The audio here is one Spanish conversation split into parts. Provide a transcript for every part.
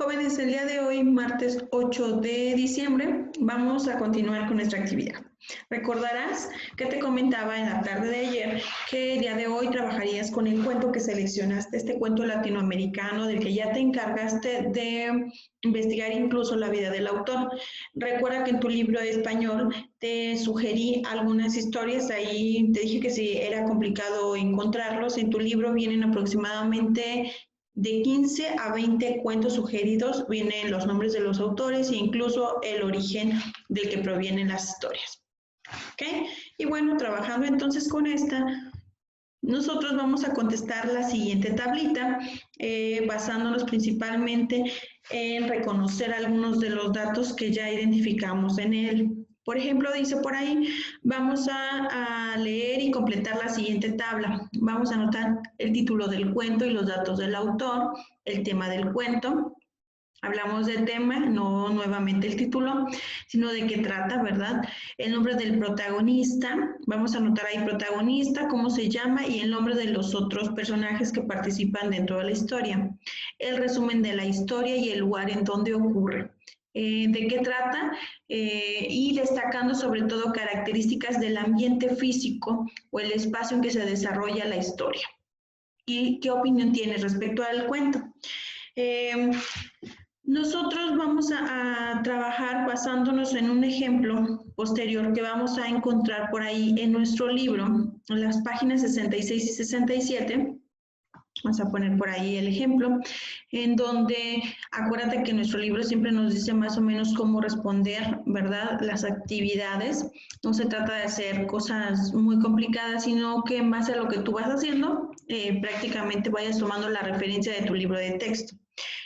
Jóvenes, el día de hoy, martes 8 de diciembre, vamos a continuar con nuestra actividad. Recordarás que te comentaba en la tarde de ayer que el día de hoy trabajarías con el cuento que seleccionaste, este cuento latinoamericano del que ya te encargaste de investigar incluso la vida del autor. Recuerda que en tu libro de español te sugerí algunas historias, ahí te dije que si era complicado encontrarlos, en tu libro vienen aproximadamente de 15 a 20 cuentos sugeridos, vienen los nombres de los autores e incluso el origen del que provienen las historias. ¿Ok? Y bueno, trabajando entonces con esta, nosotros vamos a contestar la siguiente tablita, basándonos principalmente en reconocer algunos de los datos que ya identificamos en él. Por ejemplo, dice por ahí, vamos a leer y completar la siguiente tabla. Vamos a anotar el título del cuento y los datos del autor, el tema del cuento. Hablamos del tema, no nuevamente el título, sino de qué trata, ¿verdad? El nombre del protagonista, vamos a anotar ahí protagonista, cómo se llama y el nombre de los otros personajes que participan dentro de la historia. El resumen de la historia y el lugar en donde ocurre. De qué trata y destacando sobre todo características del ambiente físico o el espacio en que se desarrolla la historia. ¿Y qué opinión tienes respecto al cuento? Nosotros vamos a trabajar basándonos en un ejemplo posterior que vamos a encontrar por ahí en nuestro libro, en las páginas 66 y 67. Vamos a poner por ahí el ejemplo, en donde acuérdate que nuestro libro siempre nos dice más o menos cómo responder, ¿verdad? Las actividades. No se trata de hacer cosas muy complicadas, sino que en base a lo que tú vas haciendo, prácticamente vayas tomando la referencia de tu libro de texto.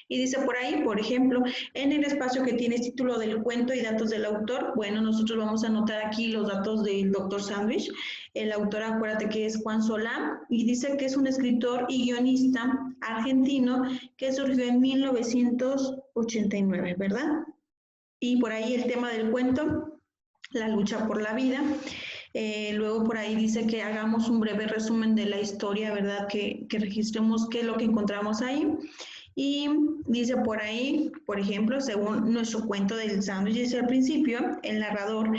Y dice por ahí, por ejemplo, en el espacio que tiene título del cuento y datos del autor, bueno, nosotros vamos a anotar aquí los datos del Dr. Sandwich. El autor, acuérdate que es Juan Solá, y dice que es un escritor y guionista argentino que surgió en 1989, ¿verdad? Y por ahí el tema del cuento, la lucha por la vida. Luego por ahí dice que hagamos un breve resumen de la historia, ¿verdad? Que registremos qué es lo que encontramos ahí. Y dice por ahí, por ejemplo, según nuestro cuento del sándwich, dice al principio, el narrador,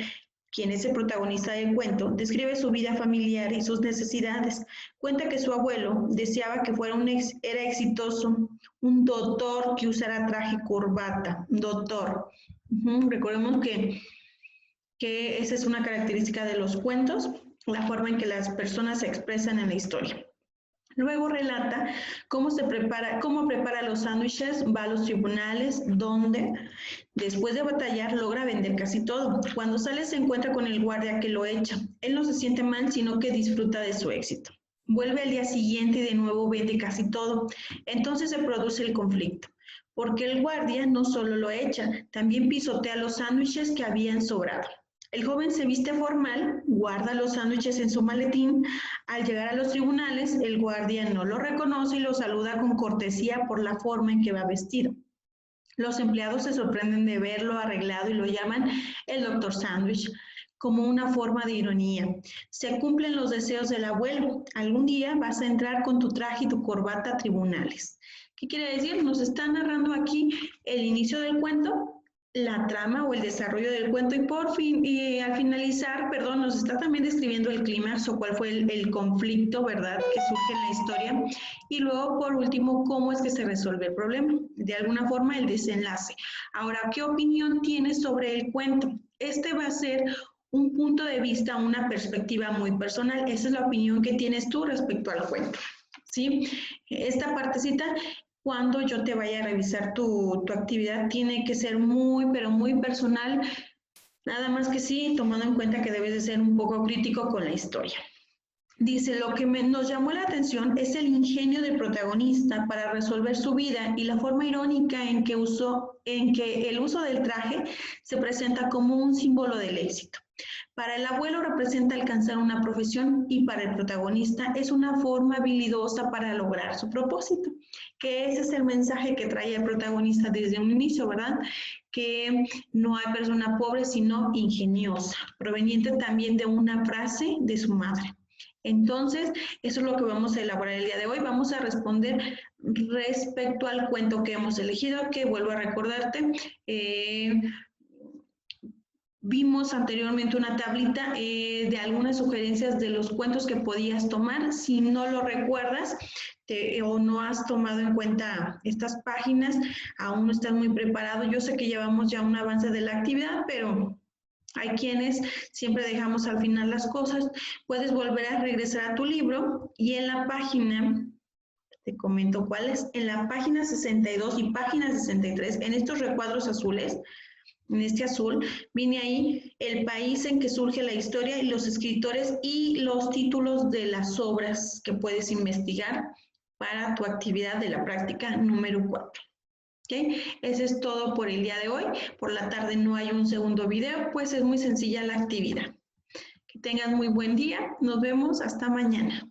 quien es el protagonista del cuento, describe su vida familiar y sus necesidades. Cuenta que su abuelo deseaba que fuera era exitoso, un doctor que usara traje y corbata, doctor. Recordemos que esa es una característica de los cuentos, la forma en que las personas se expresan en la historia. Luego relata cómo prepara los sándwiches, va a los tribunales, donde después de batallar logra vender casi todo. Cuando sale se encuentra con el guardia que lo echa. Él no se siente mal, sino que disfruta de su éxito. Vuelve al día siguiente y de nuevo vende casi todo. Entonces se produce el conflicto, porque el guardia no solo lo echa, también pisotea los sándwiches que habían sobrado. El joven se viste formal, guarda los sándwiches en su maletín. Al llegar a los tribunales, el guardia no lo reconoce y lo saluda con cortesía por la forma en que va vestido. Los empleados se sorprenden de verlo arreglado y lo llaman el Dr. Sandwich, como una forma de ironía. Se cumplen los deseos del abuelo. Algún día vas a entrar con tu traje y tu corbata a tribunales. ¿Qué quiere decir? Nos está narrando aquí el inicio del cuento, la trama o el desarrollo del cuento y por fin, al finalizar, perdón, nos está también describiendo el clímax o cuál fue el conflicto, ¿verdad?, que surge en la historia y luego, por último, cómo es que se resuelve el problema, de alguna forma el desenlace. Ahora, ¿qué opinión tienes sobre el cuento? Este va a ser un punto de vista, una perspectiva muy personal. Esa es la opinión que tienes tú respecto al cuento, ¿sí? Esta partecita, cuando yo te vaya a revisar tu actividad, tiene que ser muy, pero muy personal, nada más que sí, tomando en cuenta que debes de ser un poco crítico con la historia. Dice, lo que nos llamó la atención es el ingenio del protagonista para resolver su vida y la forma irónica en que el uso del traje se presenta como un símbolo del éxito. Para el abuelo representa alcanzar una profesión y para el protagonista es una forma habilidosa para lograr su propósito. Que ese es el mensaje que trae el protagonista desde un inicio, ¿verdad? Que no hay persona pobre sino ingeniosa, proveniente también de una frase de su madre. Entonces, eso es lo que vamos a elaborar el día de hoy. Vamos a responder respecto al cuento que hemos elegido, que vuelvo a recordarte, vimos anteriormente una tablita de algunas sugerencias de los cuentos que podías tomar. Si no lo recuerdas o no has tomado en cuenta estas páginas, aún no estás muy preparado. Yo sé que llevamos ya un avance de la actividad, pero hay quienes siempre dejamos al final las cosas. Puedes volver a regresar a tu libro y en la página, te comento cuál es, en la página 62 y página 63, en estos recuadros azules, en este azul, viene ahí el país en que surge la historia y los escritores y los títulos de las obras que puedes investigar para tu actividad de la práctica número 4. ¿Okay? Eso es todo por el día de hoy. Por la tarde no hay un segundo video, pues es muy sencilla la actividad. Que tengan muy buen día. Nos vemos hasta mañana.